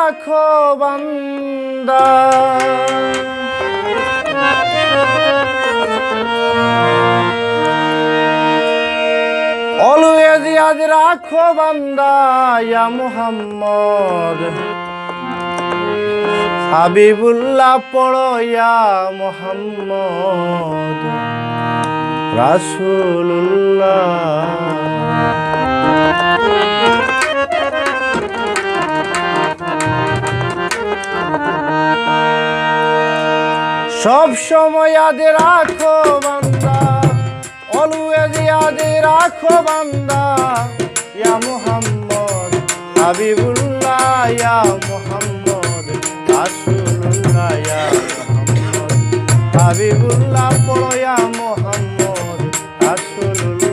রাখো বান্দা অলওয়েজ ইয়াদ রাখো বান্দা ইয়া মুহাম্মদ হাবিবুল্লাহ পড়ো ইয়া মুহাম্মদ রাসূলুল্লাহ সব সময় ইয়াদ রাখো বান্দা অলওয়েজ ইয়াদ রাখো বান্দা ইয়া মুহাম্মদ হাবিবুল্লাহ ইয়া মুহাম্মদ রাসূলুল্লাহ ইয়া মুহাম্মদ হাবিবুল্লাহ পড়ো ইয়া মুহাম্মদ রাসূলুল্লাহ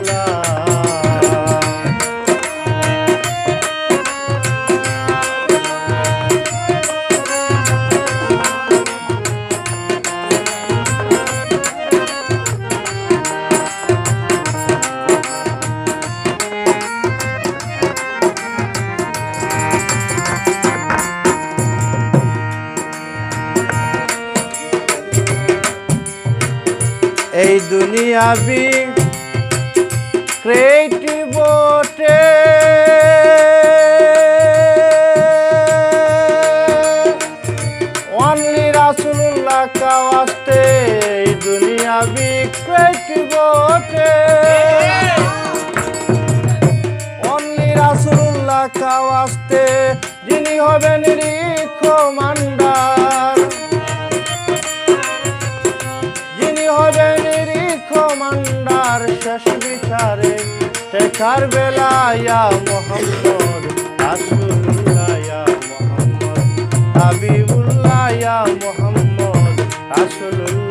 এই দুনিয়াবি ক্রিয়েটিভ বটে অনলি রাসূলুল্লাহ কা ওয়াস্তে এই দুনিয়াবি ক্রিয়েটিভ বটে অনলি রাসূলুল্লাহ কা ওয়াস্তে যিনি হবেন নিরীক্ষ মান্ডার হবেন নিরীক্ষ মান্ডার শেষ বিচারে শেখার বেলা ইয়া মুহাম্মদ রাসূলুল্লাহ ইয়া মুহাম্মদ হাবিবুল্লাহ ইয়া মুহাম্মদ রাসূলুল্লাহ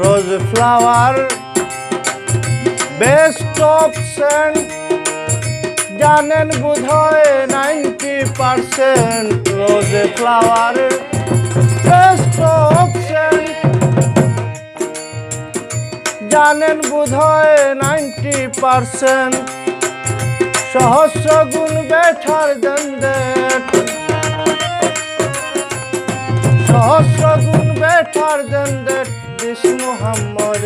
রোজ ফ্লাওয়ার বেস্ট অপশন জানেন বোধহয় 90% রোজ ফ্লাওয়ার বেস্ট অপশন জানেন বোধহয় 90% সহস্র গুণ বেটার দেন দ্যাট সহস্র গুণ better then that this Muhammad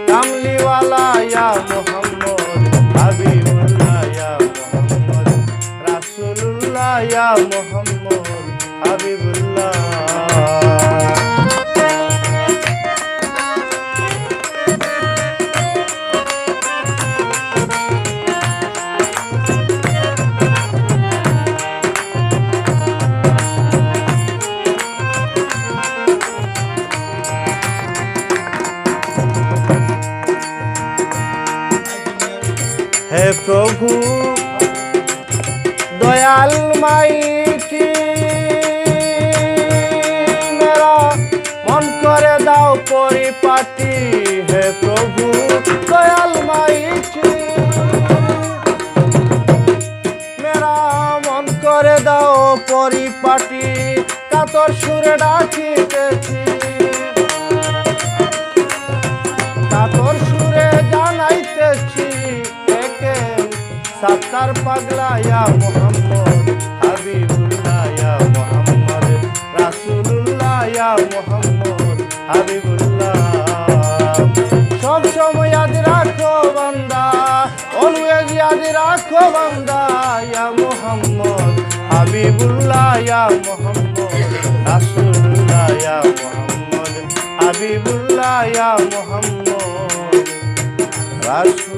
কামলিওয়ালা ইয়া মুহাম্মদ হাবিবুল্লাহ ইয়া মুহাম্মদ রাসূলুল্লাহ ইয়া মুহাম্মদ হাবিবুল্লাহ হে প্রভু দয়াল মাইটি মেরা মন করে দাও পরিপাটি হে প্রভু দয়াল মাইটি মেরা মন করে দাও পরিপাটি কাতর সুরে ডাকিতেছি কাতর সুরে জানাইতেছি সাত্তার পাগলা ইয়া মুহাম্মদ হাবিবুল্লাহ ইয়া মুহাম্মদ রাসূলুল্লাহ ইয়া মুহাম্মদ হাবিবুল্লাহ সব সময় ইয়াদ রাখো বান্দা অলওয়েজ ইয়াদ রাখো বান্দা ইয়া মুহাম্মদ হাবিবুল্লাহ ইয়া মুহাম্মদ রাসূলুল্লাহ ইয়া মুহাম্মদ হাবিবুল্লাহ ইয়া মুহাম্মদ রাসূল